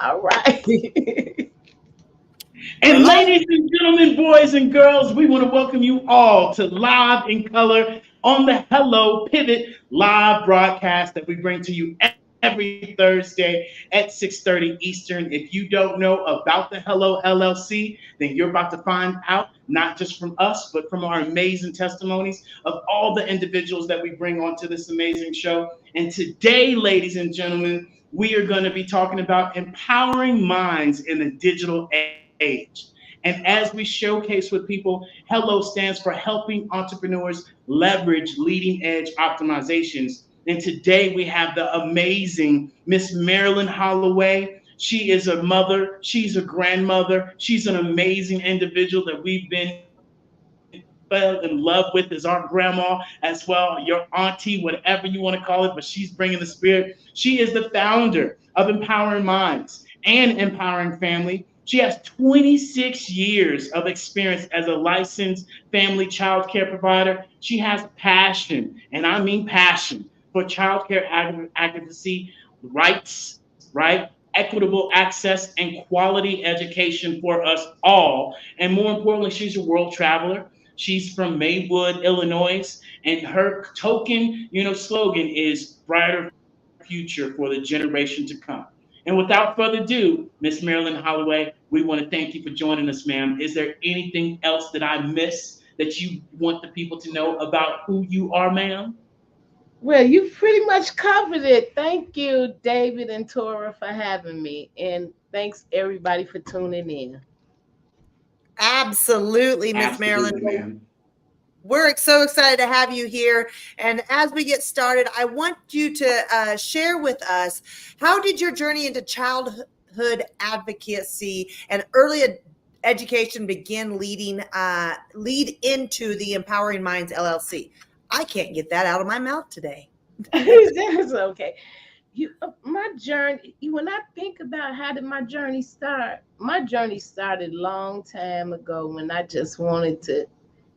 All right. And ladies and gentlemen, boys and girls, we want to welcome you all to Live in Color on the Hello Pivot live broadcast that we bring to you every Thursday at 6:30 Eastern. If you don't know about the Hello LLC, then you're about to find out, not just from us, but from our amazing testimonies of all the individuals that we bring onto this amazing show. And today, ladies and gentlemen, we are going to be talking about empowering minds in the digital age. And as we showcase with people, Hello stands for helping entrepreneurs leverage leading edge optimizations. And today we have the amazing Miss Marilyn Holloway. She is a mother, she's a grandmother, she's an amazing individual that we've been fell in love with as our grandma as well, your auntie, whatever you want to call it, but she's bringing the spirit. She is the founder of Empowering Minds and Empowering Family. She has 26 years of experience as a licensed family child care provider. She has passion, and I mean passion, for childcare advocacy, rights, right? Equitable access and quality education for us all. And more importantly, she's a world traveler. She's from Maywood, Illinois, and her token, slogan is brighter future for the generation to come. And without further ado, Miss Marilyn Holloway, we want to thank you for joining us, ma'am. Is there anything else that I missed that you want the people to know about who you are, ma'am? Well, you pretty much covered it. Thank you, David and Tora, for having me. And thanks, everybody, for tuning in. Absolutely, Miss Marilyn. Absolutely, ma'am. We're so excited to have you here. And as we get started, I want you to share with us, how did your journey into childhood advocacy and early education begin lead into the Empowering Minds LLC? I can't get that out of my mouth today. That's okay. My journey. When I think about how did my journey start, my journey started long time ago when I just wanted to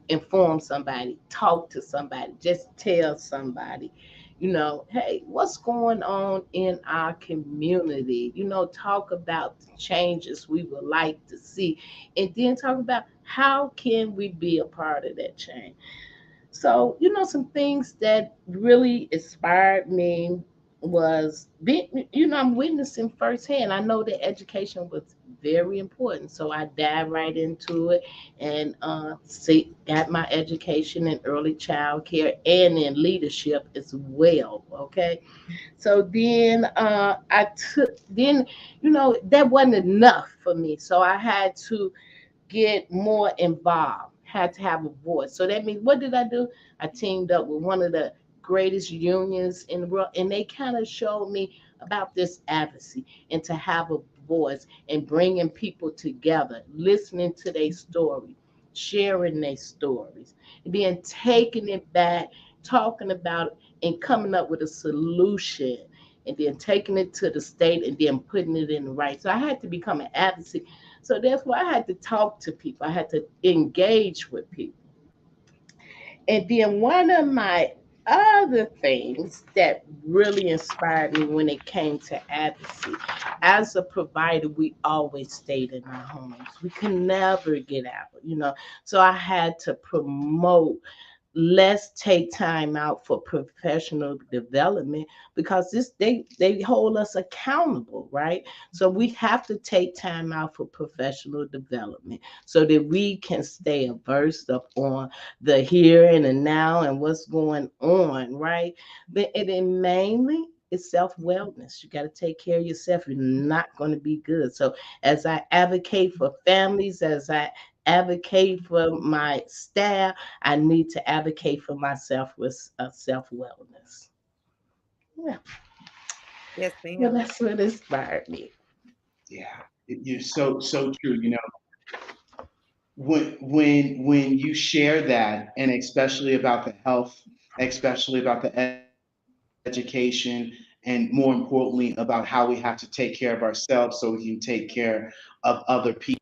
inform somebody, talk to somebody, just tell somebody, hey, what's going on in our community? Talk about the changes we would like to see, and then talk about how can we be a part of that change. So, some things that really inspired me was being, I'm witnessing firsthand. I know that education was very important. So I dived right into it and got my education in early child care and in leadership as well. Okay. So then that wasn't enough for me. So I had to get more involved, had to have a voice. So that means, what did I do? I teamed up with one of the greatest unions in the world, and they kind of showed me about this advocacy and to have a voice and bringing people together, listening to their story, sharing their stories, and then taking it back, talking about it, and coming up with a solution. And then taking it to the state and then putting it in the right. So I had to become an advocate. So that's why I had to talk to people. I had to engage with people. And then one of my other things that really inspired me when it came to advocacy, as a provider, we always stayed in our homes. We could never get out. So I had to promote, let's take time out for professional development, because they hold us accountable, right? So we have to take time out for professional development so that we can stay versed up on the here and the now and what's going on, right? But it mainly is self wellness. You got to take care of yourself. You're not going to be good. So as I advocate for families, as I advocate for my staff, I need to advocate for myself with self wellness. Yeah. Yes, Well, ma'am. that's what inspired me. Yeah, you're so true. When you share that, and especially about the health, especially about the education, and more importantly about how we have to take care of ourselves so we can take care of other people,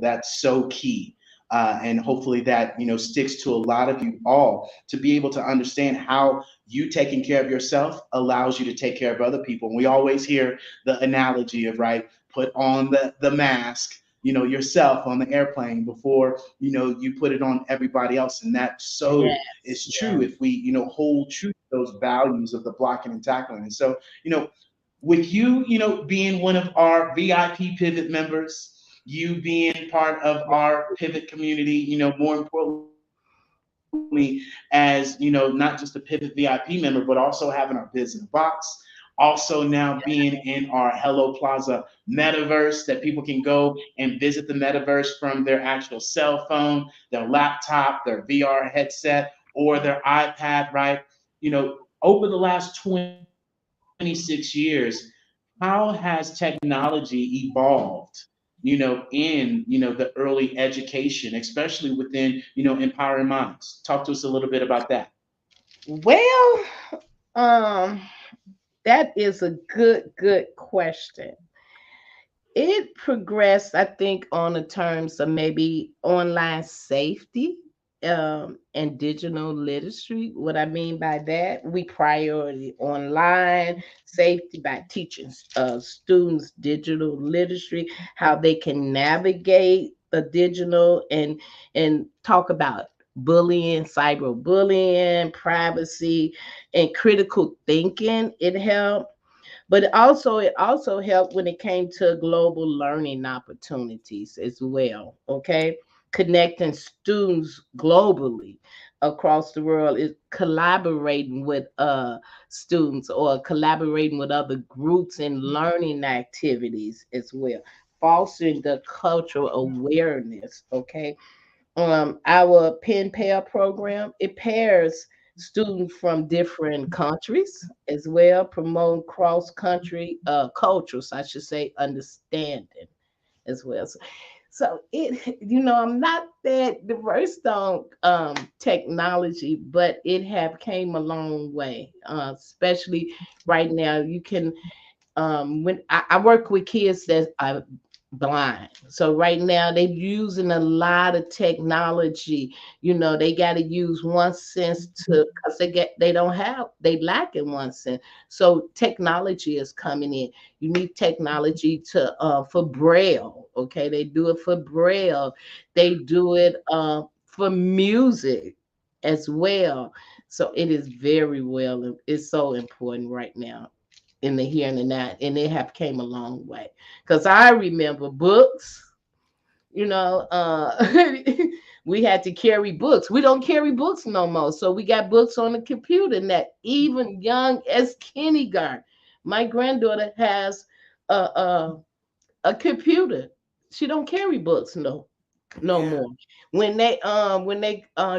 that's so key. And hopefully that, sticks to a lot of you all, to be able to understand how you taking care of yourself allows you to take care of other people. And we always hear the analogy of, right, put on the mask, yourself on the airplane before, you put it on everybody else. And that so Yes, is yes. true if we, hold true to those values of the blocking and tackling. And so, with you, being one of our VIP Pivot members, you being part of our Pivot community, more importantly, as not just a Pivot VIP member, but also having our Biz in a Box. Also now being in our Hello Plaza metaverse, that people can go and visit the metaverse from their actual cell phone, their laptop, their VR headset, or their iPad, right? Over the last 26 years, how has technology evolved, in, the early education, especially within, empowering minds? Talk to us a little bit about that. Well, um, that is a good question. It progressed, I think, on the terms of maybe online safety and digital literacy. What I mean by that, we priority online safety by teaching students digital literacy, how they can navigate the digital, and talk about bullying, cyberbullying, privacy, and critical thinking. It helped, but it also helped when it came to global learning opportunities as well. Okay, connecting students globally across the world is collaborating with students, or collaborating with other groups in learning activities as well, fostering the cultural awareness. Okay, our pen pal program, it pairs students from different countries as well, promote cross country cultures, I should say, understanding as well. So it, I'm not that diverse on technology, but it have came a long way, especially right now. You can when I work with kids that are blind, so right now they're using a lot of technology. They got to use one sense to, because they lack in one sense. So technology is coming in. You need technology to for braille. Okay, they do it for braille. They do it for music as well. So it is very well, it's so important right now in the here and the now, and they have came a long way. Because I remember books, you know, we had to carry books. We don't carry books no more. So we got books on the computer, and that even young as kindergarten. My granddaughter has a, a computer. She don't carry books no Yeah. more. When they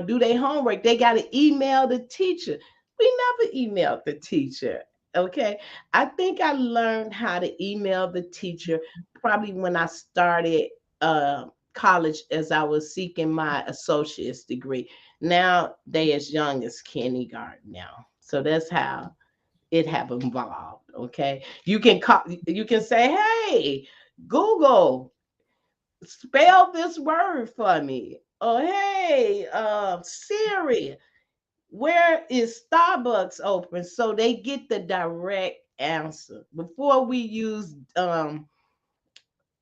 do their homework, they got to email the teacher. We never emailed the teacher. Okay, I think I learned how to email the teacher probably when I started college, as I was seeking my associate's degree. Now they as young as kindergarten now, so that's how it have evolved. Okay, you can say, hey, Google, spell this word for me. Oh, hey, Siri, where is Starbucks open? So they get the direct answer. Before we used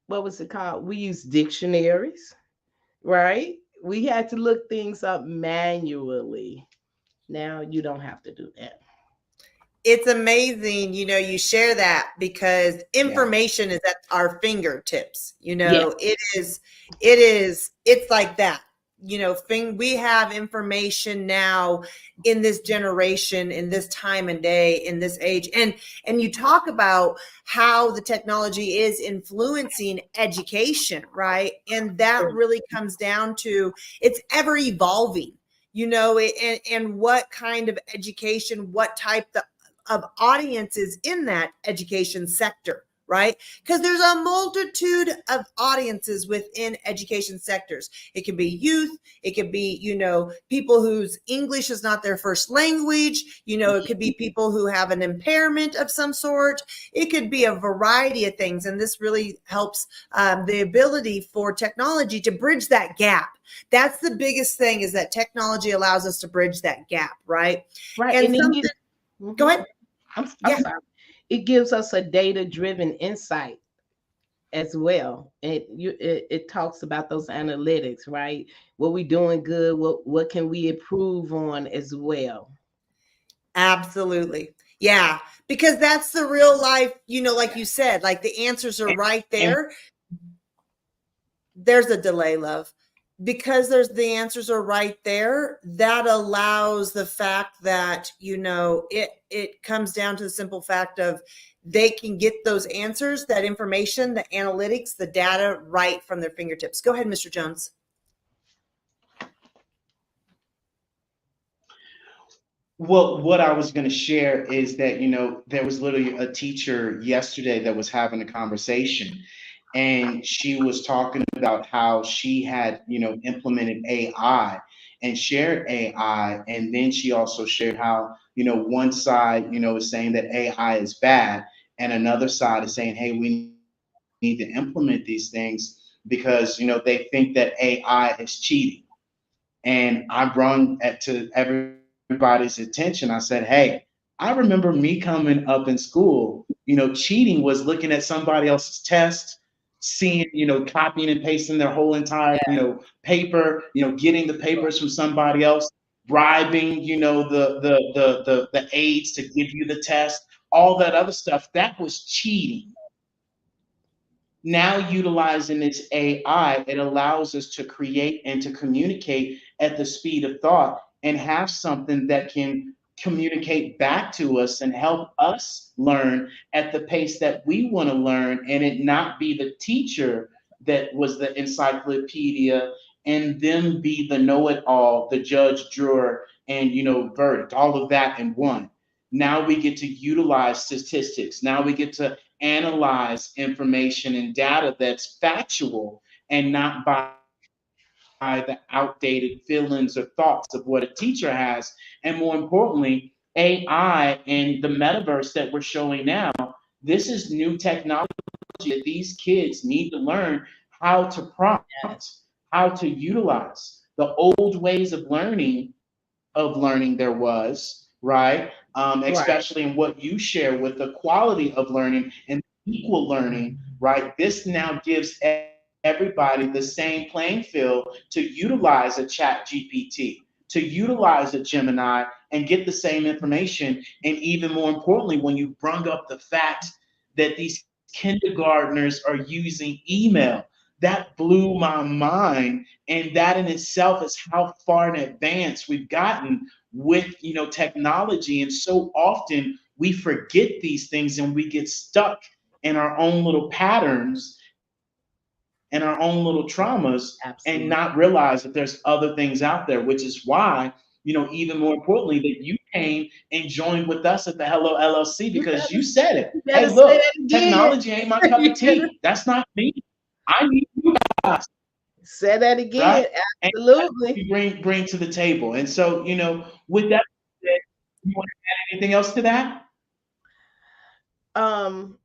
what was it called? We used dictionaries, right? We had to look things up manually. Now you don't have to do that. It's amazing, you share that, because Yeah. information is at our fingertips. Yeah, It's like that. We have information now in this generation, in this time and day, in this age. And you talk about how the technology is influencing education, right? And that really comes down to, it's ever evolving, and what kind of education, what type of audiences in that education sector, right? Because there's a multitude of audiences within education sectors. It can be youth, it could be, people whose English is not their first language, it could be people who have an impairment of some sort. It could be a variety of things. And this really helps the ability for technology to bridge that gap. That's the biggest thing, is that technology allows us to bridge that gap, right? Right. And And it something, gives, go mhm. ahead. I'm Yeah. sorry. It gives us a data-driven insight as well. It talks about those analytics, right? What we doing good, what can we improve on as well. Absolutely. Yeah. Because that's the real life, like you said, like the answers are right And there. There's a delay, love. Because the answers are right there, that allows the fact that, it comes down to the simple fact of they can get those answers, that information, the analytics, the data right from their fingertips. Go ahead, Mr. Jones. well, what I was going to share is that, there was literally a teacher yesterday that was having a conversation, and she was talking about how she had, implemented AI and shared AI. And then she also shared how, one side, is saying that AI is bad, and another side is saying, hey, we need to implement these things because, they think that AI is cheating. And I brung that to everybody's attention. I said, hey, I remember me coming up in school, cheating was looking at somebody else's test, seeing, copying and pasting their whole entire, paper, getting the papers from somebody else, bribing, the aides to give you the test, all that other stuff. That was cheating. Now utilizing this AI, it allows us to create and to communicate at the speed of thought and have something that can communicate back to us and help us learn at the pace that we want to learn, and it not be the teacher that was the encyclopedia and them be the know-it-all, the judge, juror, and verdict, all of that in one. Now we get to utilize statistics. Now we get to analyze information and data that's factual and not by the outdated feelings or thoughts of what a teacher has. And more importantly, AI and the metaverse that we're showing now, this is new technology that these kids need to learn how to prompt, how to utilize the old ways of learning there was, right? Right. Especially in what you share with the quality of learning and equal learning, right? This now gives everybody the same playing field to utilize a chat GPT, to utilize a Gemini and get the same information. And even more importantly, when you brung up the fact that these kindergartners are using email, that blew my mind. And that in itself is how far in advance we've gotten with technology. And so often we forget these things and we get stuck in our own little patterns and our own little traumas and not realize that Absolutely. there's other things out there, which is why, even more importantly, that you came and joined with us at the Hello LLC, because You you better, said it. you Hey, better look, say that again. technology ain't my cup of tea. That's not me. I need you guys, Say that right? again. And that's what we Absolutely. bring to the table. And so, with that said, you want to add anything else to that? No,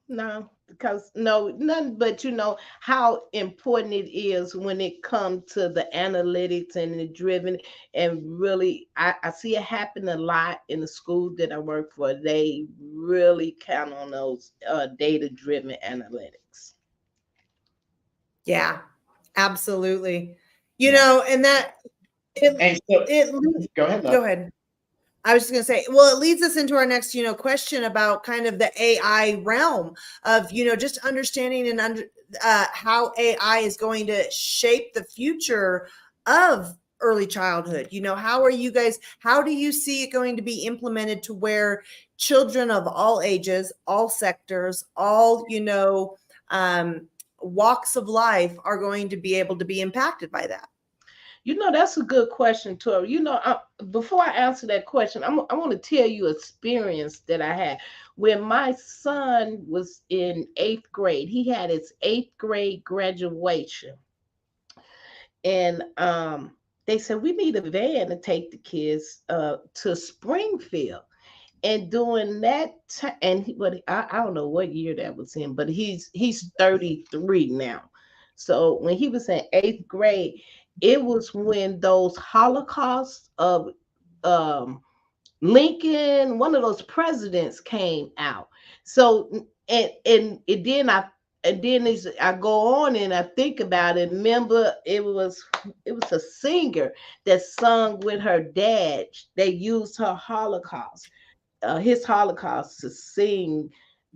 no, because no, none, but how important it is when it comes to the analytics and the driven, and really I see it happen a lot in the schools that I work for. They really count on those data driven analytics. Yeah, absolutely. Yeah. And that it And so, it go ahead, love. go ahead. I was just going to say, well, it leads us into our next, question about kind of the AI realm of, just understanding and how AI is going to shape the future of early childhood. How do you see it going to be implemented to where children of all ages, all sectors, all, walks of life are going to be able to be impacted by that? That's a good question, Tori. Before I answer that question, I want to tell you experience that I had when my son was in eighth grade. He had his eighth grade graduation, and they said we need a van to take the kids to Springfield. And during that time, and I don't know what year that was in, but he's 33 now. So when he was in eighth grade, it was when those Holocaust of um, Lincoln, one of those presidents came out. So and then as I go on and I think about it. Remember, it was a singer that sung with her dad. They used her Holocaust, his Holocaust to sing.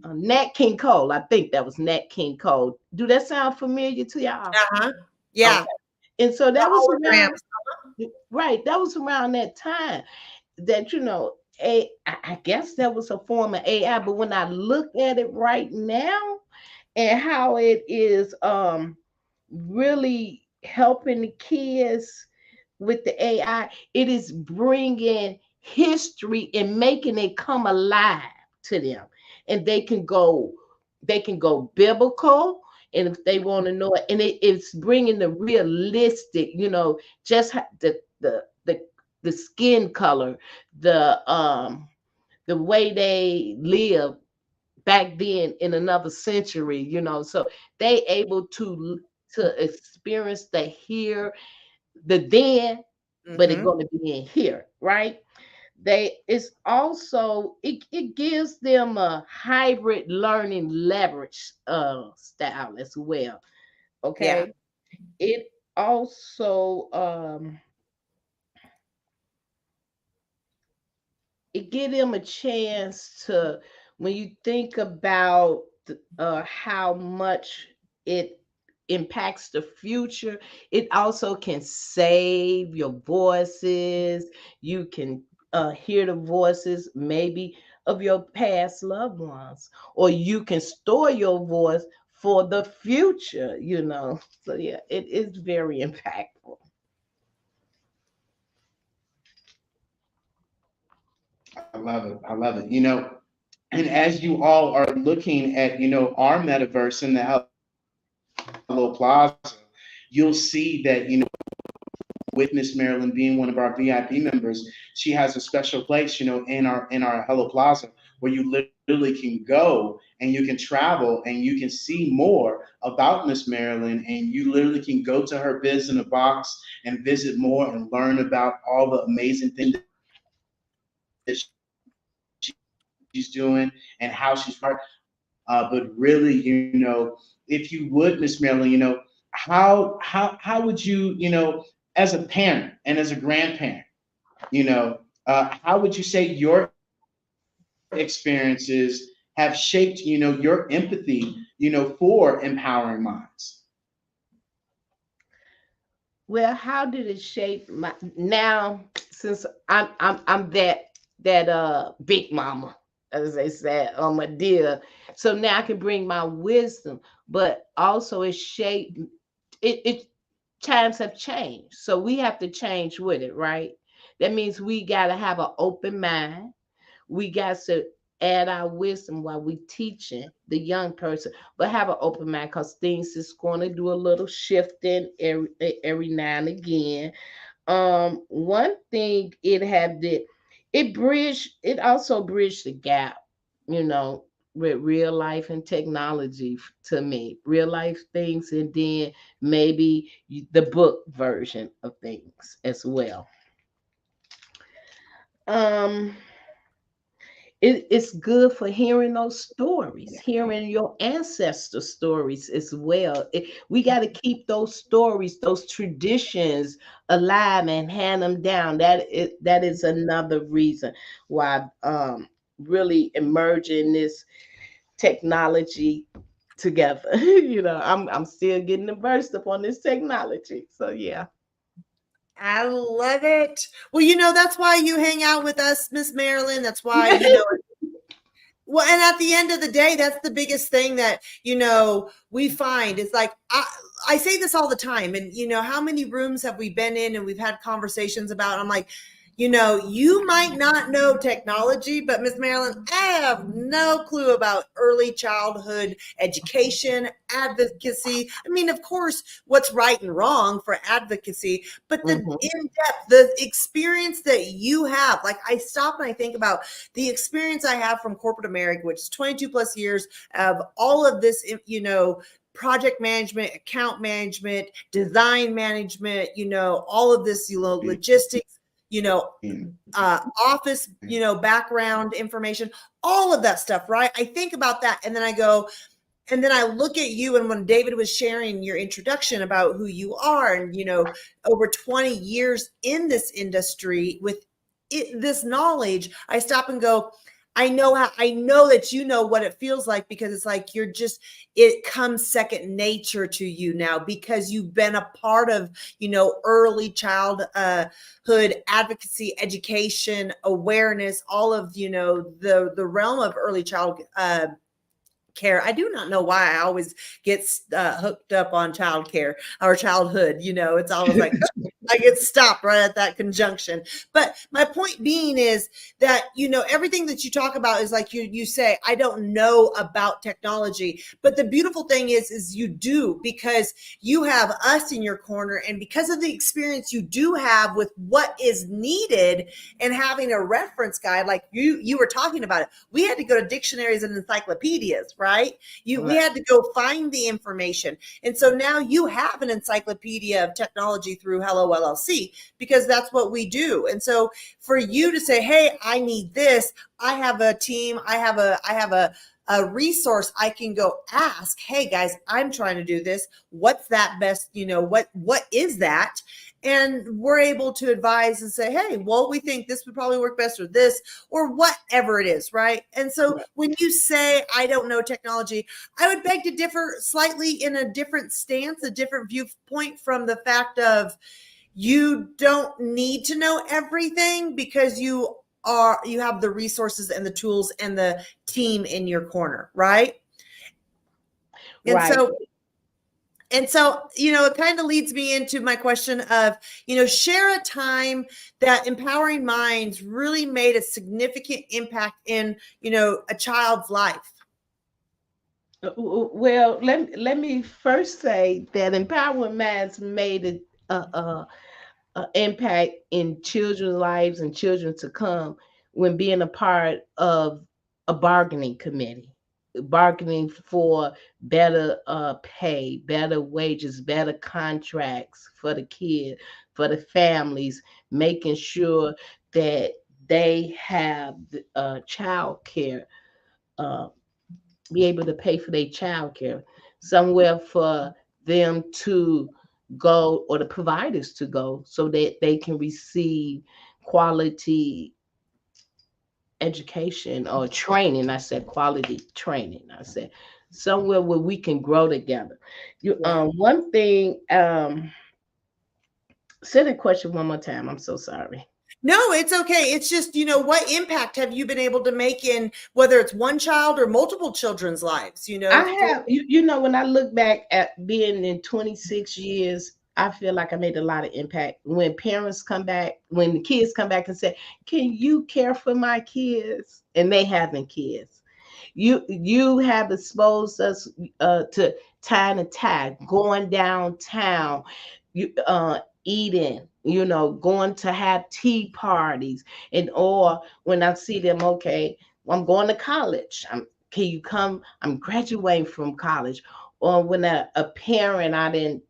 Nat King Cole, I think that was Nat King Cole. Do that sound familiar to y'all? Uh-huh. Yeah. Okay. And so The that was around, holograms. right? That was around that time that I guess that was a form of AI. But when I look at it right now and how it is really helping the kids with the AI, it is bringing history and making it come alive to them, and they can go biblical, and if they want to know it, and it's bringing the realistic, just the skin color, the way they live back then in another century, so they able to experience the here, the then, but it's Mm-hmm. going to be in here, right? It gives them a hybrid learning leverage style as well. Yeah. Okay. It also it give them a chance to, when you think about how much it impacts the future, it also can save your voices. You can hear the voices maybe of your past loved ones, or you can store your voice for the future. So yeah, it is very impactful. I love it. I love it. And as you all are looking at, our metaverse in the Hello Plaza, you'll see that, with Miss Marilyn being one of our VIP members, she has a special place, in our Hello Plaza, where you literally can go and you can travel and you can see more about Miss Marilyn, and you literally can go to her biz in a box and visit more and learn about all the amazing things that she's doing and how she's part. But really, if you would, Miss Marilyn, how would you, as a parent and as a grandparent, how would you say your experiences have shaped, your empathy, for empowering minds? Well, how did it shape my now, since I'm that big mama, as they said, my dear. So now I can bring my wisdom, but also it times have changed. So we have to change with it, right? That means we gotta have an open mind. We got to add our wisdom while we teaching the young person, but have an open mind, because things is going to do a little shifting every now and again. One thing it also bridged the gap, you know with real life and technology, to me, real life things, and then maybe the book version of things as well. um it's good for hearing those stories, hearing your ancestor stories as well. We got to keep those stories, those traditions alive and hand them down. That is another reason why really emerging this technology together. I'm still getting immersed upon this technology. So yeah. I love it. Well, that's why you hang out with us, Miss Marilyn. That's why, Well, and at the end of the day, that's the biggest thing that, we find is like, I say this all the time. And, how many rooms have we been in and we've had conversations about? I'm like, you might not know technology, but Miss Marilyn, I have no clue about early childhood education, advocacy. I mean, of course, what's right and wrong for advocacy, but the Mhm. in-depth, the experience that you have, like I stop and I think about the experience I have from corporate America, which is 22 plus years of all of this, project management, account management, design management, all of this, logistics, you know, office, background information, all of that stuff, right? I think about that and then I go, and then I look at you, and when David was sharing your introduction about who you are, and over 20 years in this industry with this knowledge, I stop and go, I know that you know what it feels like, because it's like it comes second nature to you now because you've been a part of, early childhood advocacy, education, awareness, all of, the realm of early child care. I do not know why I always get hooked up on child care or childhood. It's always like I get stopped right at that conjunction. But my point being is that, everything that you talk about is like you say, I don't know about technology. But the beautiful thing is you do, because you have us in your corner, and because of the experience you do have with what is needed and having a reference guide, like you were talking about it. We had to go to dictionaries and encyclopedias, right? We had to go find the information. And so now you have an encyclopedia of technology through Hello LLC, because that's what we do. And so for you to say, hey, I need this, I have a team, I have a resource I can go ask, hey guys, I'm trying to do this. What's that best, what is that? And we're able to advise and say, hey, well, we think this would probably work best or this, or whatever it is, right? And so when you say, I don't know technology, I would beg to differ slightly in a different stance, a different viewpoint, from the fact of you don't need to know everything, because you have the resources and the tools and the team in your corner, right? And Right. so it kind of leads me into my question of, share a time that Empowering Minds really made a significant impact in, a child's life. Well, let me first say that Empowering Minds made a impact in children's lives and children to come when being a part of a bargaining committee, bargaining for better pay, better wages, better contracts for the kid, for the families, making sure that they have child care, uh, be able to pay for their child care, somewhere for them to go, or the providers to go, so that they can receive quality education or training. I said quality training. I said somewhere where we can grow together. One thing, say the question one more time. I'm so sorry. No, it's okay. It's just, what impact have you been able to make in, whether it's one child or multiple children's lives, I have, when I look back at being in 26 years, I feel like I made a lot of impact. When parents come back, when the kids come back and say, "Can you care for my kids?" and they having kids, you have exposed us to time and time, going downtown, eating, going to have tea parties, and or when I see them, okay, I'm going to college. Can you come? I'm graduating from college. Or when a parent, I didn't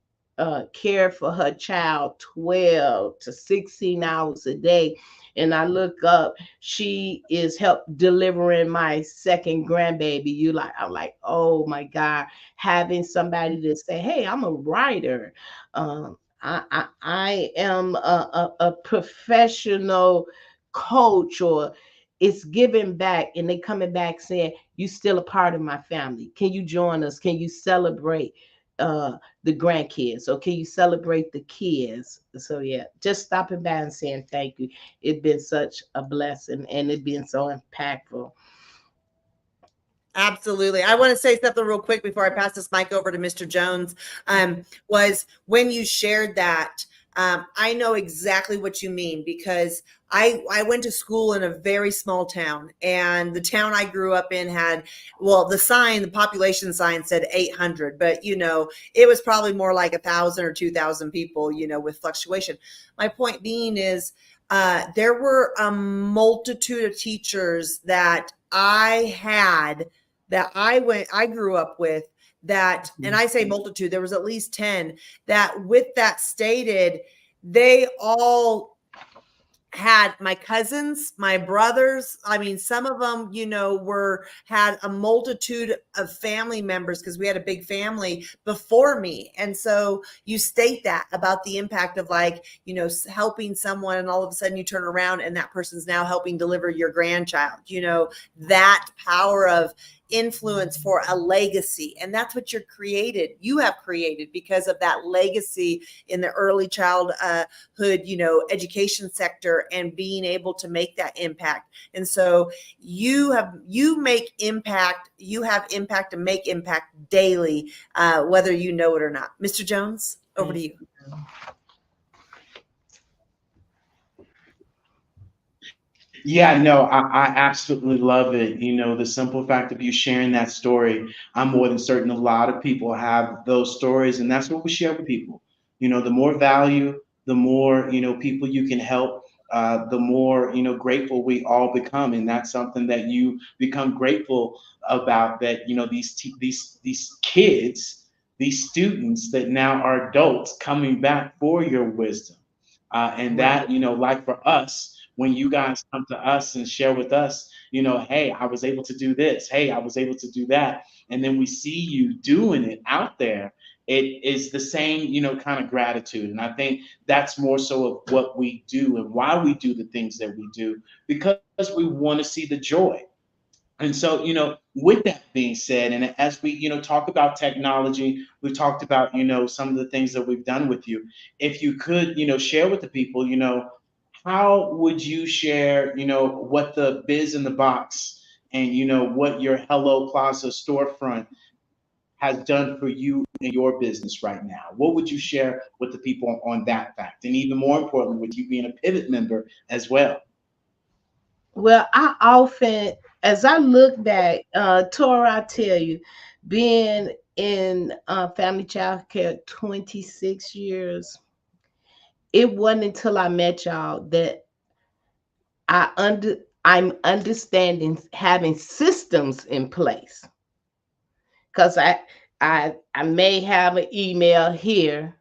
care for her child 12 to 16 hours a day, and I look up, she is help delivering my second grandbaby. I'm like, oh my God, having somebody to say, hey, I'm a writer. I am a professional coach, or it's giving back, and they coming back saying, you still a part of my family. Can you join us? Can you celebrate the grandkids, or can you celebrate the kids? So yeah, just stopping by and saying thank you. It's been such a blessing, and it's been so impactful. Absolutely. I want to say something real quick before I pass this mic over to Mr. Jones. Was when you shared that, I know exactly what you mean because I went to school in a very small town, and the town I grew up in had, well, the population sign said 800, but it was probably more like 1,000 or 2,000 people, with fluctuation. My point being is, there were a multitude of teachers that I grew up with, that, and I say multitude, there was at least 10 that, with that stated, they all had my cousins, my brothers. I mean, some of them, had a multitude of family members because we had a big family before me. And so you state that about the impact of, like, helping someone, and all of a sudden you turn around and that person's now helping deliver your grandchild, that power of influence for a legacy. And that's what you have created because of that legacy in the early childhood, education sector, and being able to make that impact. And so you have impact and make impact daily, whether you know it or not. Mr. Jones, over to you. Yeah, no, I absolutely love it. The simple fact of you sharing that story, I'm more than certain a lot of people have those stories, and that's what we share with people. The more value, the more, people you can help, the more, grateful we all become. And that's something that you become grateful about, that, these kids, these students that now are adults coming back for your wisdom. And Right. that, like for us, when you guys come to us and share with us, hey, I was able to do this. Hey, I was able to do that. And then we see you doing it out there. It is the same, kind of gratitude. And I think that's more so of what we do and why we do the things that we do, because we want to see the joy. And so, with that being said, and as we, talk about technology, we talked about, some of the things that we've done with you. If you could, share with the people, how would you share, what the biz in the box and, what your Hello Plaza storefront has done for you in your business right now? What would you share with the people on that fact? And even more importantly, with you being a pivot member as well. Well, I often, as I look back, Tora, I tell you, being in family child care 26 years, it wasn't until I met y'all that I'm understanding having systems in place. Because I may have an email here,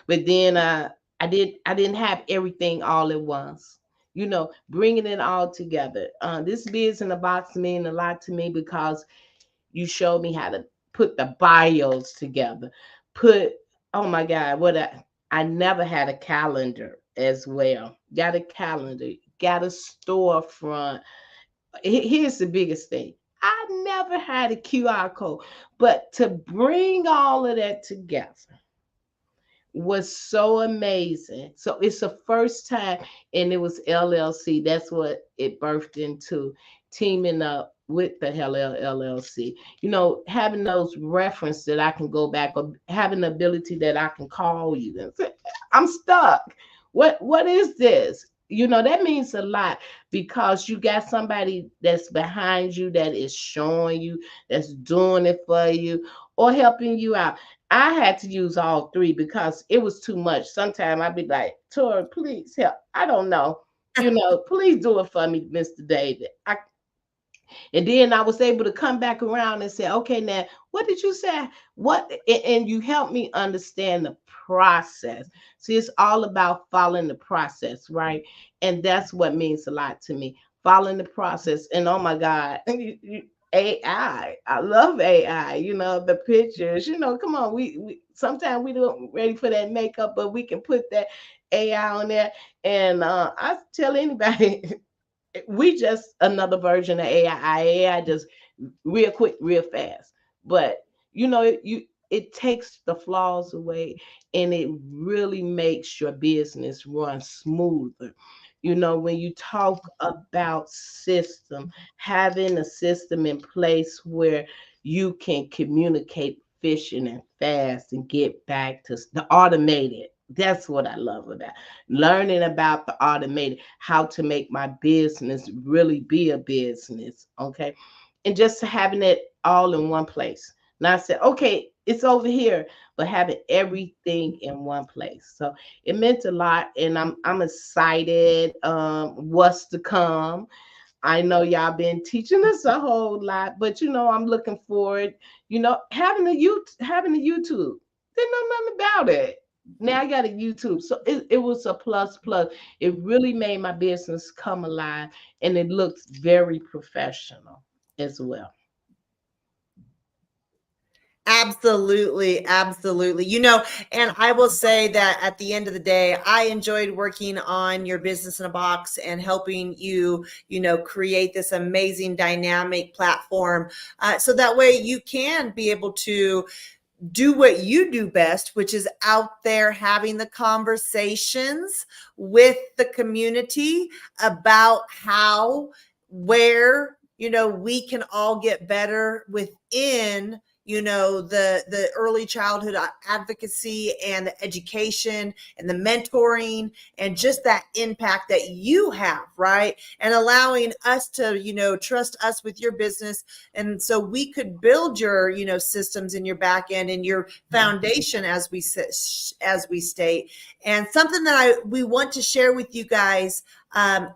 but then I didn't have everything all at once. Bringing it all together. This biz in a box mean a lot to me because you showed me how to put the bios together. Put Oh my God, I never had a calendar as well. Got a calendar, got a storefront. Here's the biggest thing. I never had a QR code, but to bring all of that together was so amazing. So it's the first time, and it was LLC. That's what it birthed into, teaming up with the Hello LLC. Having those reference that I can go back, or having the ability that I can call you and say, I'm stuck. What is this? That means a lot because you got somebody that's behind you that is showing you, that's doing it for you, or helping you out. I had to use all three because it was too much. Sometimes I'd be like, Tori, please help. I don't know. Please do it for me, Mr. David. And then I was able to come back around and say, okay, now, what did you say? What? And you helped me understand the process. See, it's all about following the process, right? And that's what means a lot to me. Following the process. And oh my God, AI. I love AI, the pictures, come on. We sometimes we don't ready for that makeup, but we can put that AI on there. And I tell anybody, we just another version of AI. AI just real quick, real fast. But it takes the flaws away, and it really makes your business run smoother. When you talk about system, having a system in place where you can communicate efficient and fast and get back to the automated. That's what I love about learning about the automated, how to make my business really be a business. Okay. And just having it all in one place. Not say, okay, it's over here, but having everything in one place. So it meant a lot, and I'm excited. What's to come? I know y'all been teaching us a whole lot, but I'm looking forward. Having a YouTube. Didn't know nothing about it. Now I got a YouTube, so it was a plus plus. It really made my business come alive, and it looks very professional as well. Absolutely, absolutely. And I will say that at the end of the day, I enjoyed working on your business in a box and helping you, create this amazing dynamic platform. So that way you can be able to do what you do best, which is out there having the conversations with the community about how, where, we can all get better within the early childhood advocacy and the education and the mentoring and just that impact that you have, right? And allowing us to trust us with your business, and so we could build your systems in your back end and your foundation, as we state. And something that we want to share with you guys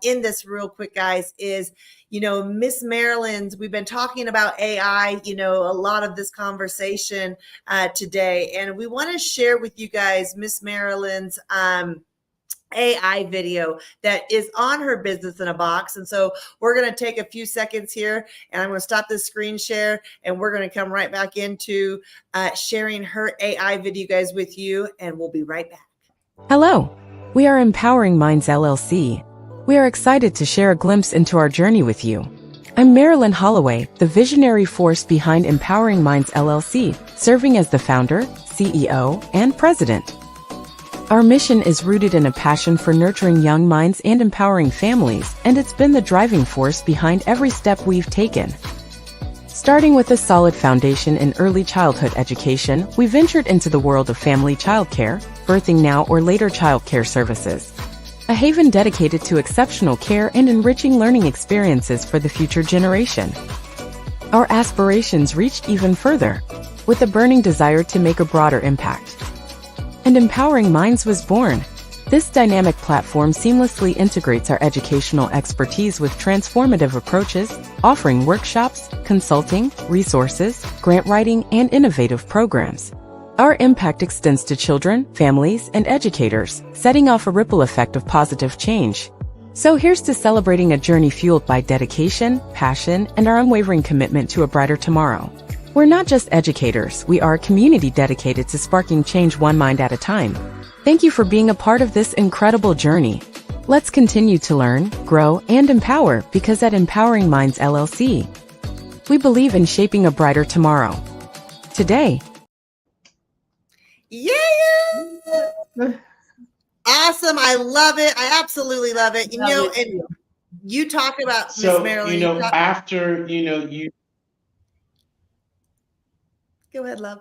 in this real quick, guys, is Miss Marilyn's, we've been talking about AI, a lot of this conversation today. And we want to share with you guys Miss Marilyn's AI video that is on her business in a box. And so we're going to take a few seconds here, and I'm going to stop this screen share, and we're going to come right back into sharing her AI video, guys, with you. And we'll be right back. Hello, we are Empowering Minds LLC. We are excited to share a glimpse into our journey with you. I'm Marilyn Holloway, the visionary force behind Empowering Minds LLC, serving as the founder, CEO, and president. Our mission is rooted in a passion for nurturing young minds and empowering families, and it's been the driving force behind every step we've taken. Starting with a solid foundation in early childhood education, we ventured into the world of family childcare, birthing now or later childcare services. A haven dedicated to exceptional care and enriching learning experiences for the future generation. Our aspirations reached even further, with a burning desire to make a broader impact. And Empowering Minds was born. This dynamic platform seamlessly integrates our educational expertise with transformative approaches, offering workshops, consulting, resources, grant writing, and innovative programs. Our impact extends to children, families, and educators, setting off a ripple effect of positive change. So here's to celebrating a journey fueled by dedication, passion, and our unwavering commitment to a brighter tomorrow. We're not just educators, we are a community dedicated to sparking change one mind at a time. Thank you for being a part of this incredible journey. Let's continue to learn, grow, and empower, because at Empowering Minds LLC, we believe in shaping a brighter tomorrow. Today, Yeah. Awesome. I love it. I absolutely love it. And you talk about Miss So, Marilyn. after, you Go ahead, love.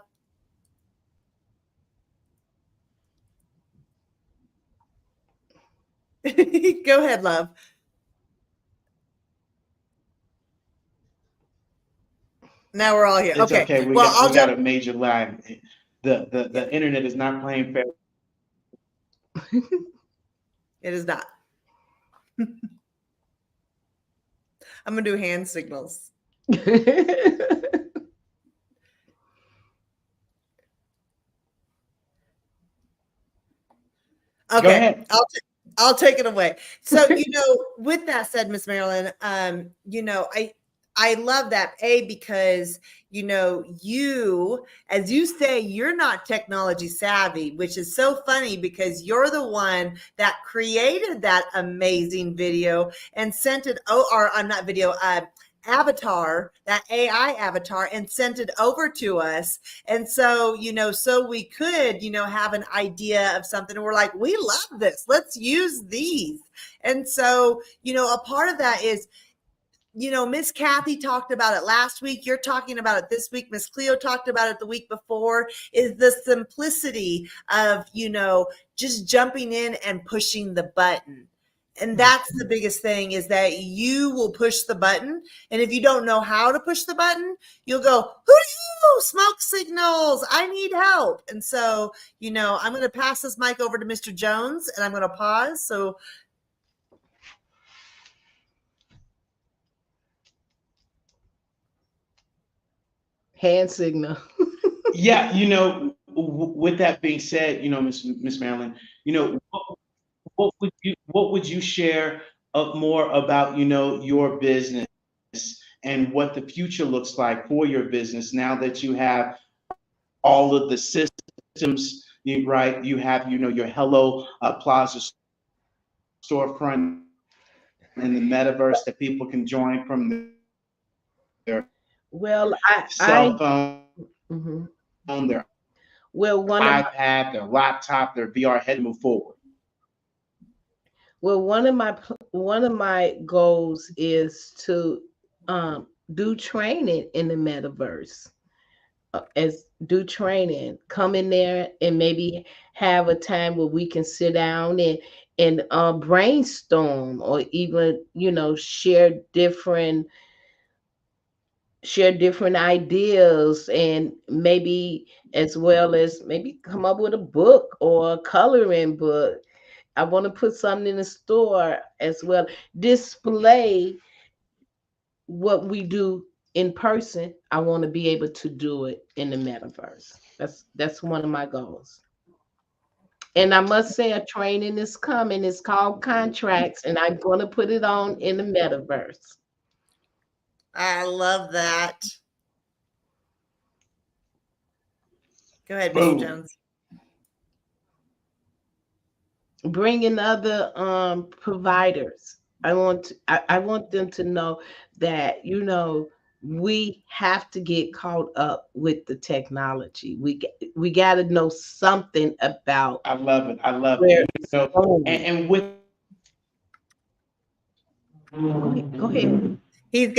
Go ahead, love. Now we're all here. it's Okay. okay. We Well, got I'll we got a jump. major lag. The internet is not playing fair. It is not. I'm gonna do hand signals. Go Okay, ahead. I'll take it away. So, with that said, Miss Marilyn, I love that, because you, as you say, you're not technology savvy, which is so funny because you're the one that created that amazing video and sent it, or not video, avatar, that AI avatar, and sent it over to us. And so, so we could, have an idea of something. And we're like, we love this. Let's use these. And so, a part of that is, Miss Kathy talked about it last week. You're talking about it this week. Miss Cleo talked about it the week before, is the simplicity of, just jumping in and pushing the button. And that's the biggest thing, is that you will push the button. And if you don't know how to push the button, you'll go, who are you? Smoke signals. I need help. And so, I'm going to pass this mic over to Mr. Jones, and I'm going to pause. So Hand signal. Yeah, with that being said, Miss Marilyn, what would you share more about your business and what the future looks like for your business now that you have all of the systems, right? You have your Hello Plaza storefront in the metaverse that people can join from their Well, cell phone, mhm. their well, iPad, their laptop, their VR head, move forward. well, one of my goals is to do training in the metaverse. As do training, come in there and maybe have a time where we can sit down and brainstorm, or even share different ideas, and maybe as well as maybe come up with a book or a coloring book. I want to put something in the store as well, display what we do in person. I want to be able to do it in the metaverse. That's one of my goals. And I must say, a training is coming. It's called contracts, and I'm going to put it on in the metaverse. I love that. Go ahead, Mr. Boom. Jones. Bringing other providers. I want them to know that we have to get caught up with the technology. We got to know something about I love it. I love it. where it's going. And with Go ahead. Go ahead. He's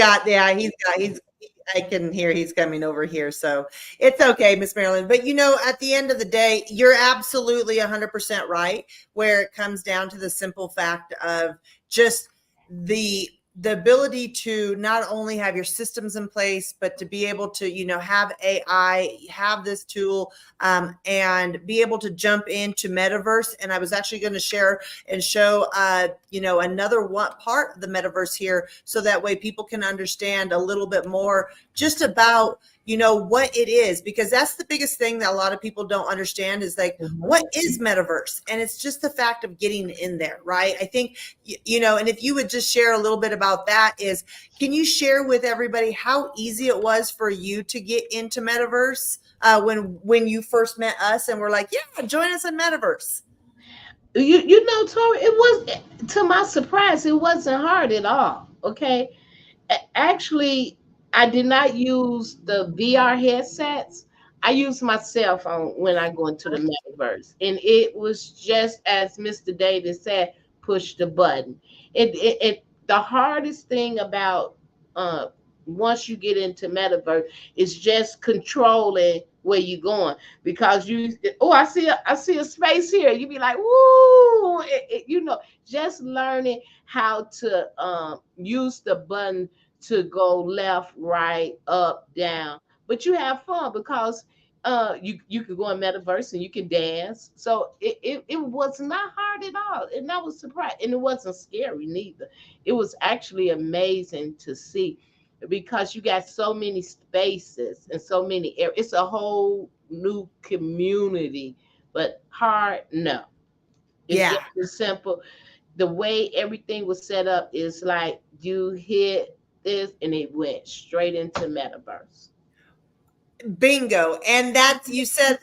I can hear he's coming over here. So it's okay, Miss Marilyn. But at the end of the day, you're absolutely 100% right, where it comes down to the simple fact of just the ability to not only have your systems in place, but to be able to, have AI, have this tool, and be able to jump into metaverse. And I was actually going to share and show, another one part of the metaverse here, so that way people can understand a little bit more just about, what it is, because that's the biggest thing that a lot of people don't understand is like, what is metaverse? And it's just the fact of getting in there, right? I think, and if you would just share a little bit about that, can you share with everybody how easy it was for you to get into metaverse when you first met us and were like, yeah, join us in metaverse? Tori, it was, to my surprise, it wasn't hard at all. Okay. Actually, I did not use the VR headsets. I use my cell phone when I go into the metaverse, and it was just as Mr. Davis said, push the button. It the hardest thing about uh, once you get into metaverse is just controlling where you're going, because I see a space here. You be like, woo, just learning how to use the button to go left, right, up, down. But you have fun because you could go in metaverse and you can dance. So it was not hard at all. And I was surprised. And it wasn't scary neither. It was actually amazing to see, because you got so many spaces and so many areas. It's a whole new community. But hard, no. It's Yeah. just as simple. The way everything was set up is like you hit this and it went straight into metaverse. Bingo. And that's, you said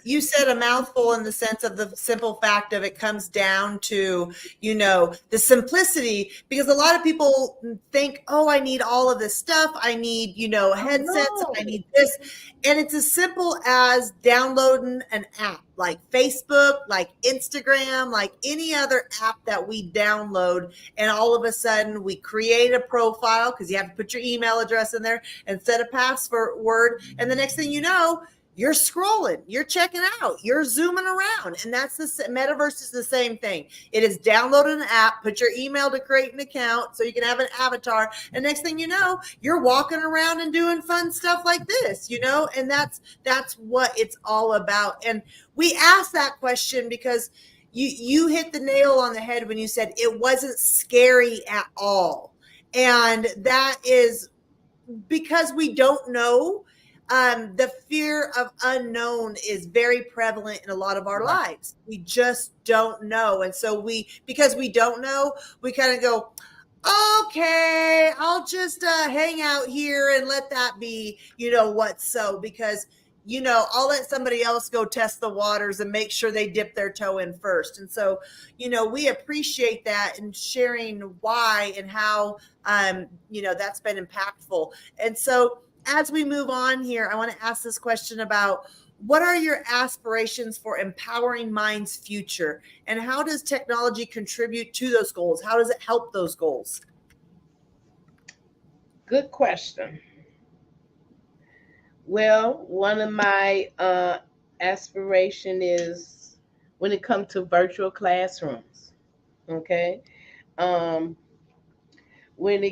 a mouthful in the sense of the simple fact of it comes down to, the simplicity, because a lot of people think, oh, I need all of this stuff. I need, Oh headsets, I no. need this. And it's as simple as downloading an app like Facebook, like Instagram, like any other app that we download. And all of a sudden we create a profile, because you have to put your email address in there and set a password. And the next thing you know, you're scrolling, you're checking out, you're zooming around. And that's the metaverse is the same thing. It is download an app, put your email to create an account so you can have an avatar. And next thing you know, you're walking around and doing fun stuff like this, and that's what it's all about. And we asked that question because you hit the nail on the head when you said it wasn't scary at all. And that is because we don't know. The fear of unknown is very prevalent in a lot of our Right. lives. We just don't know. And so because we don't know, we kind of go, okay, I'll just hang out here and let that be, what so, because, I'll let somebody else go test the waters and make sure they dip their toe in first. And so, we appreciate that and sharing why and how, that's been impactful. And so as we move on here, I want to ask this question about what are your aspirations for Empowering Minds future, and how does technology contribute to those goals? How does it help those goals? Good question. Well, one of my aspiration is when it comes to virtual classrooms. Okay. Um, when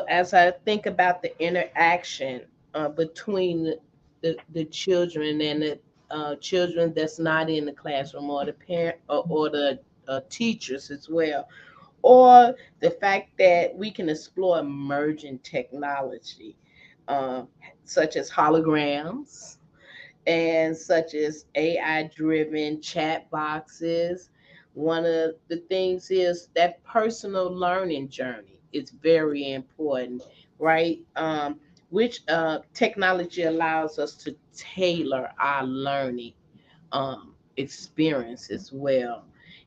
as I think about the interaction between the children and the children that's not in the classroom, or the parent, or the teachers as well, or the fact that we can explore emerging technology, uh, such as holograms and such as AI driven chat boxes. One of the things is that personal learning journey is very important, right? Which technology allows us to tailor our learning experience as well.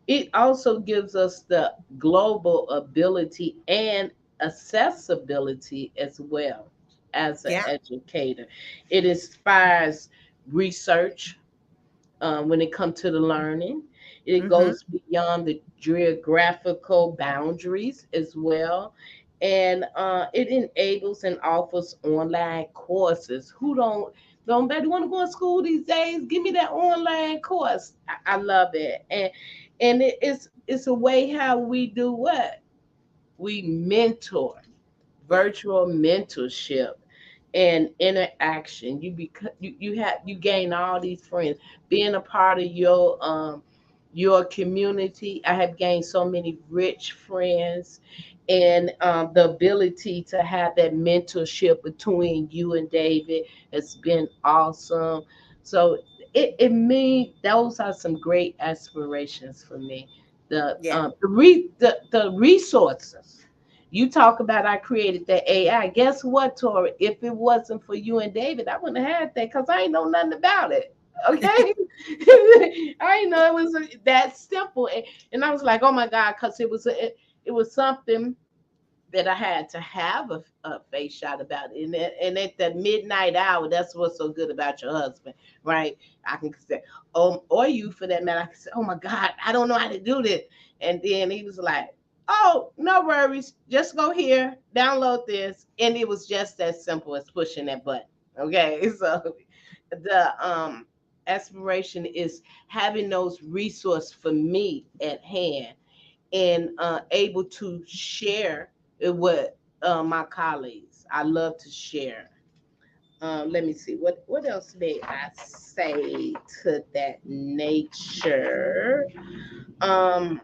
It also gives us the global ability and accessibility as well as an Yeah. educator. It inspires research when it comes to the learning. It Mm-hmm. goes beyond the geographical boundaries as well. And it enables and offers online courses. Who don't better want to go to school these days? Give me that online course. I love it. And it's a way how we do what? We mentor, virtual mentorship and interaction. You gain all these friends. Being a part of your community, I have gained so many rich friends, and the ability to have that mentorship between you and David has been awesome. So it means those are some great aspirations for me. Yeah. The resources you talk about, I created that AI. Guess what, Tori? If it wasn't for you and David, I wouldn't have had that because I ain't know nothing about it. Okay. I ain't know it was that simple. And I was like, oh my God, because it was something that I had to have a face shot about it. And at the midnight hour, that's what's so good about your husband, right? I can say, or you for that matter, I can say, oh my God, I don't know how to do this. And then he was like, oh, no worries. Just go here, download this. And it was just as simple as pushing that button. Okay. So the aspiration is having those resources for me at hand and able to share it with my colleagues. I love to share. Let me see what else may I say to that nature. Um,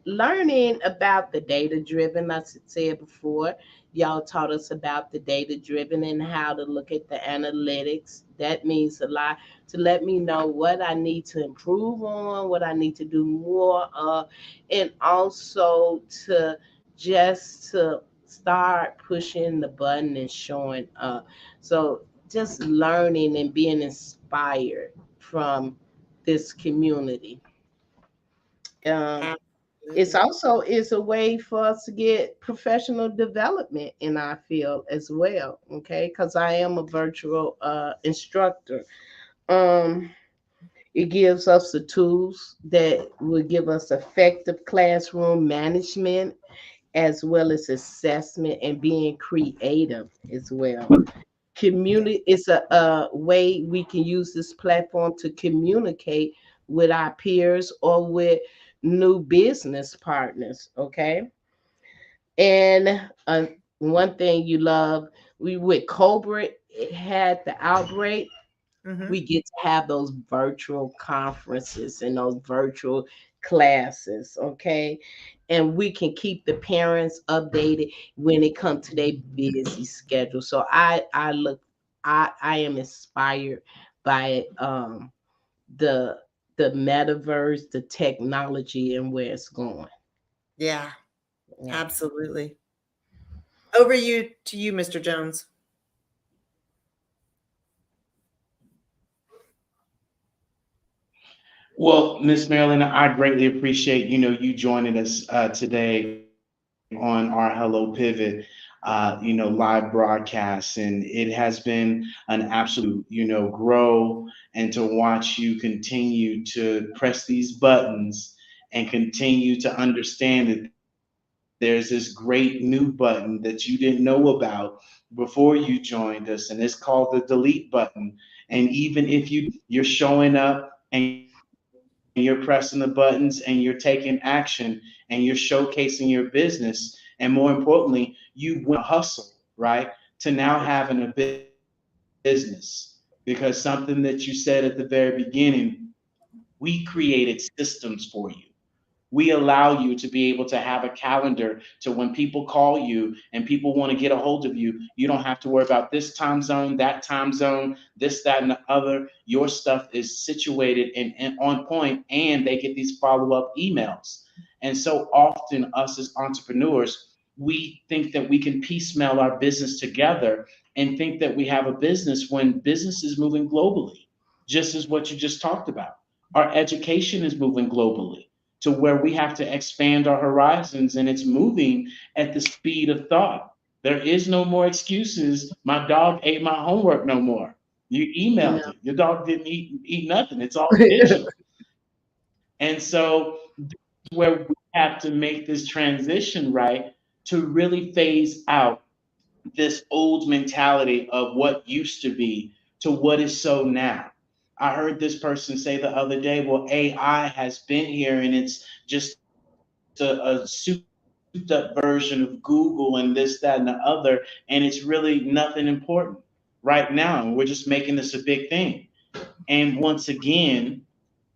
Learning about the data driven, like I said before, y'all taught us about the data driven and how to look at the analytics. That means a lot to let me know what I need to improve on, what I need to do more of, and also to just to start pushing the button and showing up. So just learning and being inspired from this community. Um, it's Absolutely. also is a way for us to get professional development in our field as well. Okay, because I am a virtual instructor. Um, it gives us the tools that will give us effective classroom management as well as assessment and being creative as well. Yeah. Community is a way we can use this platform to communicate with our peers or with new business partners. Okay, and one thing you love, we with Cobra it had the outbreak, Mm-hmm. we get to have those virtual conferences and those virtual classes. Okay, and we can keep the parents updated when it comes to their busy schedule. So I look, I am inspired by the the metaverse, the technology, and where it's going. Yeah, Yeah. absolutely. Over you to you, Mr. Jones. Well, Miss Marilyn, I greatly appreciate you joining us today on our Hello Pivot, live broadcast, and it has been an absolute grow and to watch you continue to press these buttons and continue to understand that there's this great new button that you didn't know about before you joined us, and it's called the delete button. And even if you do it, you're showing up and you're pressing the buttons and you're taking action and you're showcasing your business. And more importantly, you went from a hustle, right, to now having a business. Because something that you said at the very beginning, we created systems for you. We allow you to be able to have a calendar to when people call you and people want to get a hold of you, you don't have to worry about this time zone, that time zone, this, that, and the other. Your stuff is situated and on point, and they get these follow-up emails. And so often, us as entrepreneurs, we think that we can piecemeal our business together and think that we have a business when business is moving globally, just as what you just talked about. Our education is moving globally to where we have to expand our horizons, and it's moving at the speed of thought. There is no more excuses. My dog ate my homework no more. You emailed No. it. Your dog didn't eat nothing. It's all digital. And so this is where we have to make this transition right to really phase out this old mentality of what used to be to what is so now. I heard this person say the other day, well, AI has been here and it's just a souped up version of Google and this, that, and the other, and it's really nothing important right now. And we're just making this a big thing. And once again,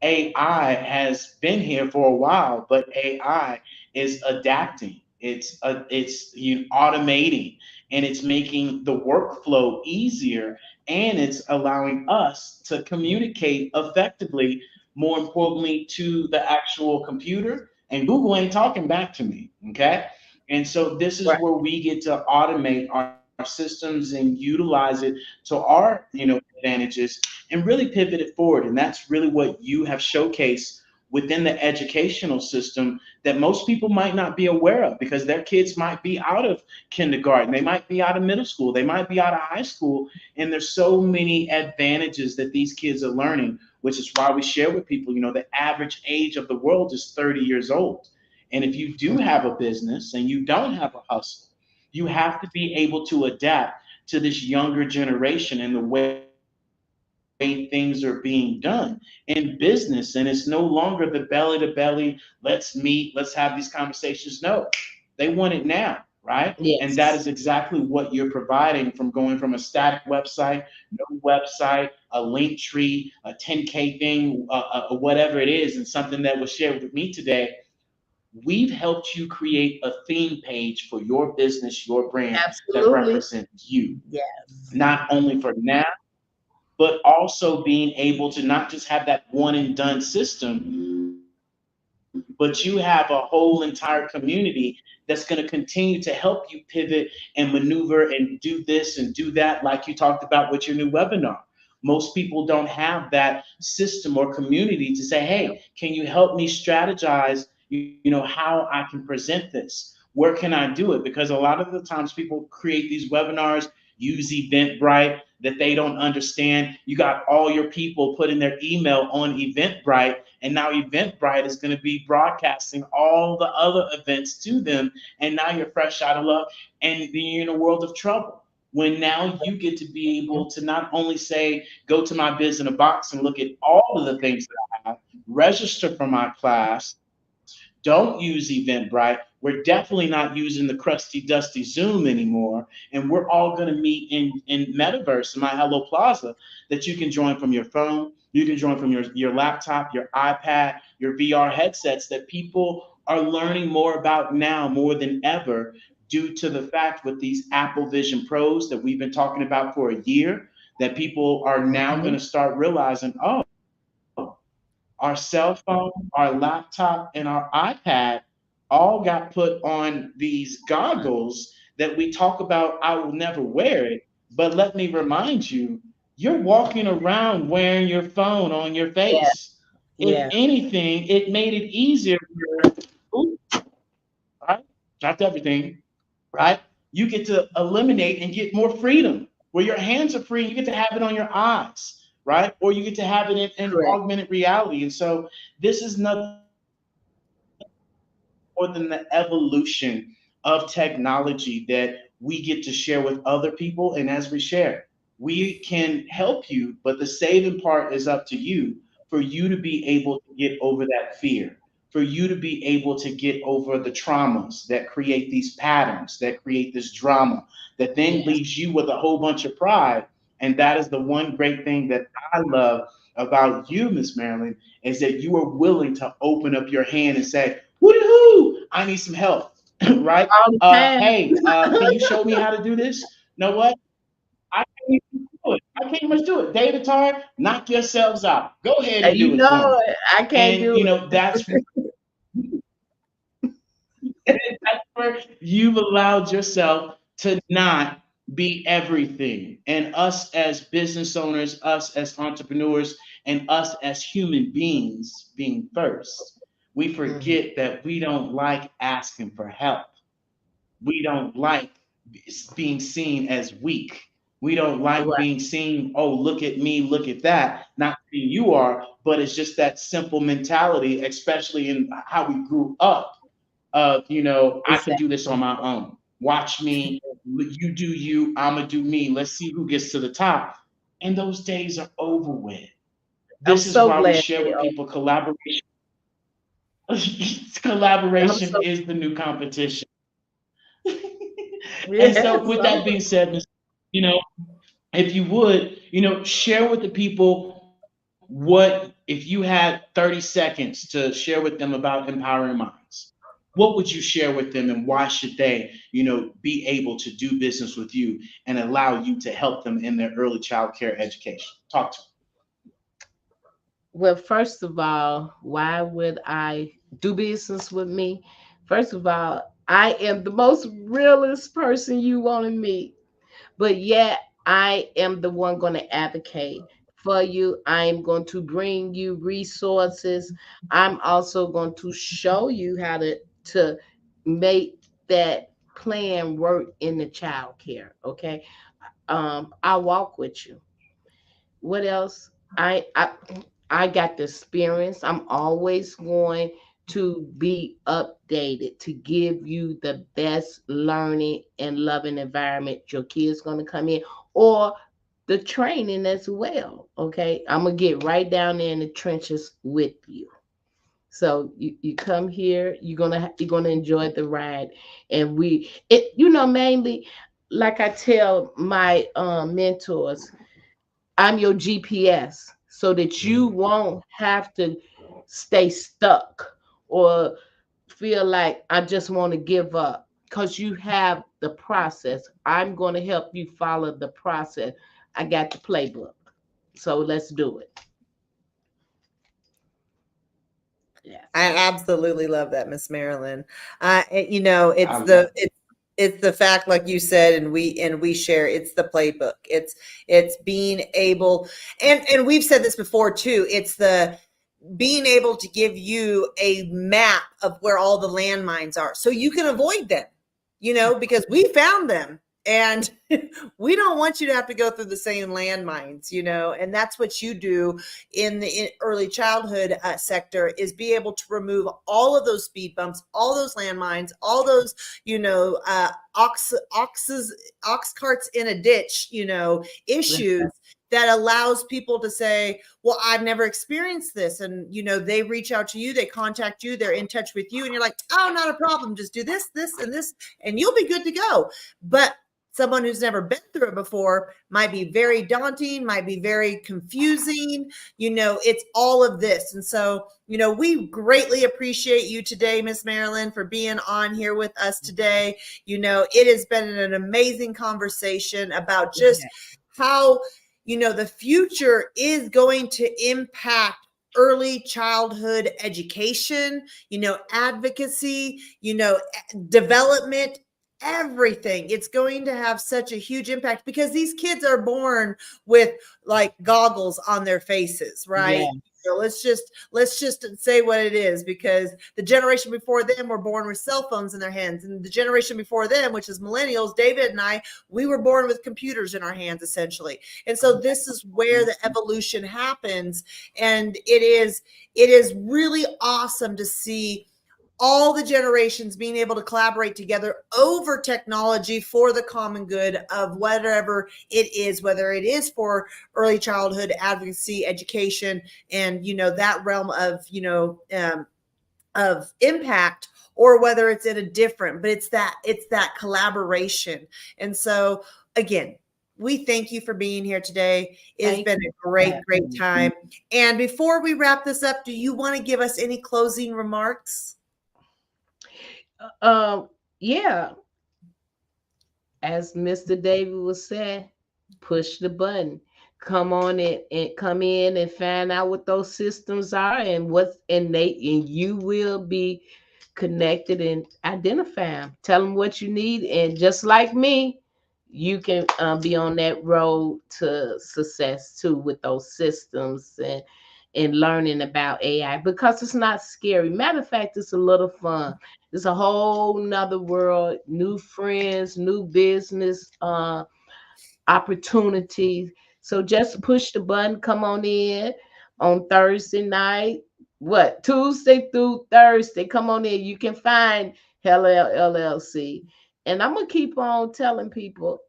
AI has been here for a while, but AI is adapting. It's automating, and it's making the workflow easier, and it's allowing us to communicate effectively. More importantly, to the actual computer, and Google ain't talking back to me. Okay, and so this is Right. where we get to automate our systems and utilize it to our advantages and really pivot it forward. And that's really what you have showcased within the educational system that most people might not be aware of, because their kids might be out of kindergarten, they might be out of middle school, they might be out of high school, and there's so many advantages that these kids are learning, which is why we share with people, the average age of the world is 30 years old. And if you do have a business and you don't have a hustle, you have to be able to adapt to this younger generation and the way things are being done in business. And it's no longer the belly to belly, let's meet, let's have these conversations. No, they want it now, right? And that is exactly what Yes. you're providing, from going from a static website, no website, a link tree, a 10K thing, whatever it is, and something that was shared with me today. We've helped you create a theme page for your business, your brand that Absolutely. represents you, Yes. not only for now, but also being able to not just have that one and done system, but but you have a whole entire community that's going to continue to help you pivot and maneuver and do this and do that, like you talked about with your new webinar. Most people don't have that system or community to say, hey, can you help me strategize, how I can present this? Where can I do it? Because a lot of the times people create these webinars, use Eventbrite that they don't understand. You got all your people putting their email on Eventbrite, and now Eventbrite is going to be broadcasting all the other events to them. And now you're fresh out of luck and you're in a world of trouble. When now you get to be able to not only say, go to my biz in a box and look at all of the things that I have, register for my class, don't use Eventbrite. We're definitely not using the crusty, dusty Zoom anymore. And we're all going to meet in Metaverse, in my Hello Plaza, that you can join from your phone. You can join from your laptop, your iPad, your VR headsets that people are learning more about now more than ever due to the fact with these Apple Vision Pros that we've been talking about for a year, that people are now going to start realizing, oh, our cell phone, our laptop, and our iPad all got put on these goggles that we talk about. I will never wear it, but let me remind you, you're walking around wearing your phone on your Yeah, face. If yeah, anything, it made it easier for, ooh, right? Dropped everything, right? You get to eliminate and get more freedom where your hands are free and you get to have it on your eyes, right? Or you get to have it in correct. augmented reality. And so this is nothing more than the evolution of technology that we get to share with other people. And as we share, we can help you, but the saving part is up to you for you to be able to get over that fear, for you to be able to get over the traumas that create these patterns, that create this drama, that then Yes. leaves you with a whole bunch of pride. And that is the one great thing that I love about you, Miss Marilyn, is that you are willing to open up your hand and say, woohoo, I need some help, right? All the time. Hey, can you show me how to do this? You know what? I can't even do it. I can't even do it. David Tar, knock yourselves out. Go ahead and You do it for me. know it. I can't And do it. that's where you've allowed yourself to not be everything. And us as business owners, us as entrepreneurs, and us as human beings being first, we Mhm. forget that we don't like asking for help. We don't like being seen as weak. We don't like Right. being seen, oh, look at me, look at that. Not who you are, but it's just that simple mentality, especially in how we grew up of, I can do this on Exactly. my own. Watch me, you do you, I'ma do me. Let's see who gets to the top. And those days are over with. I'm This is so why we glad share they with are. people collaboration. I'm Collaboration so is the new competition. And so, yes. with that being said, you know, if you would, share with the people if you had 30 seconds to share with them about empowering minds. What would you share with them, and why should they, be able to do business with you and allow you to help them in their early child care education? Talk to Well, first of all, why would I do business with me? First of all, I am the most realest person you want to meet. But yet, I am the one going to advocate for you. I am going to bring you resources. I'm also going to show you how to make that plan work in the child care. Okay. I'll walk with you. What else? I got the experience. I'm always going to be updated to give you the best learning and loving environment your kids going to come in, or the training as well. Okay, I'm gonna get right down there in the trenches with you. So you come here, you're gonna enjoy the ride, and mainly, like I tell my mentors, I'm your GPS so that you won't have to stay stuck or feel like I just want to give up, because you have the process. I'm going to help you follow the process. I got the playbook. So let's do it. Yes. I absolutely love that, Miss Marilyn. You know, I love it. it's the fact, like you said, and we share. It's the playbook. It's being able, and we've said this before too. It's the being able to give you a map of where all the landmines are, so you can avoid them. You know, because we found them, and we don't want you to have to go through the same landmines. You know, and that's what you do in the early childhood sector, is be able to remove all of those speed bumps, all those landmines, all those, you know, ox carts in a ditch, you know, issues that allows people to say, well, I've never experienced this. And, you know, they reach out to you, they contact you, they're in touch with you, and you're like, oh, not a problem. Just do this, this, and this, and you'll be good to go. But someone who's never been through it before might be very daunting, might be very confusing. You know, it's all of this. And so, you know, we greatly appreciate you today, Miss Marilyn, for being on here with us today. You know, it has been an amazing conversation about just how, you know, the future is going to impact early childhood education, you know, advocacy, you know, development, everything. It's going to have such a huge impact because these kids are born with like goggles on their faces, right? Yeah. So let's just say what it is, because the generation before them were born with cell phones in their hands, and the generation before them, which is millennials, David and I, we were born with computers in our hands essentially. And so this is where the evolution happens, and it is really awesome to see all the generations being able to collaborate together over technology for the common good of whatever it is, whether it is for early childhood advocacy, education, and, you know, that realm of, you know, of impact, or whether it's in a different, but it's that collaboration. And so again, we thank you for being here today. It's been a great time. And before we wrap this up, do you want to give us any closing remarks? Yeah, as Mr. David was saying, push the button. Come on in and come in and find out what those systems are and what's innate, and you will be connected and identify them. Tell them what you need, and just like me, you can be on that road to success too with those systems and learning about AI, because it's not scary. Matter of fact, it's a little fun. It's a whole nother world, new friends, new business opportunities. So just push the button, come on in on Thursday night. What, Tuesday through Thursday? Come on in. You can find Hello LLC. And I'm gonna keep on telling people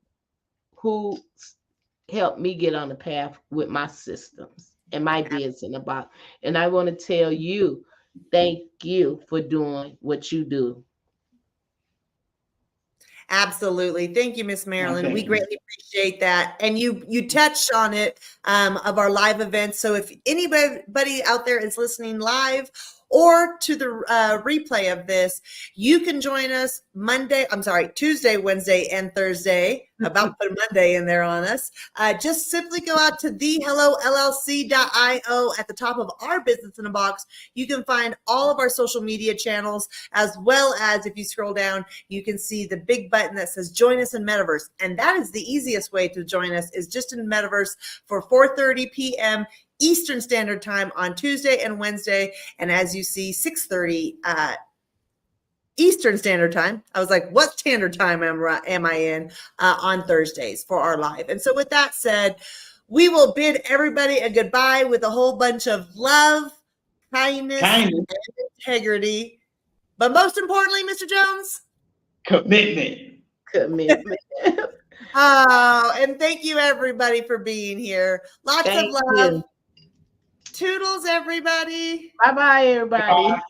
who helped me get on the path with my systems and my business in the box. And I want to tell you, thank you for doing what you do. Absolutely. Thank you, Miss Well, Marilyn. We thank you. greatly appreciate that. And you touched on it, of our live events. So if anybody out there is listening live or to the replay of this, you can join us Tuesday, Wednesday, and Thursday. About to put a Monday in there on us. Just simply go out to thehellowllc.io. At the top of our business in a box, you can find all of our social media channels, as well as if you scroll down, you can see the big button that says join us in Metaverse. And that is the easiest way to join us, is just in Metaverse for 4:30 p.m. Eastern Standard Time on Tuesday and Wednesday. And as you see, 6:30 Eastern Standard Time. I was like, what standard time am I in on Thursdays for our live? And so with that said, we will bid everybody a goodbye with a whole bunch of love, kindness, and integrity. But most importantly, Mr. Jones, Commitment. Commitment. oh, and thank you everybody for being here. Lots of Thank love. you. Toodles, everybody. Bye bye, everybody. Bye.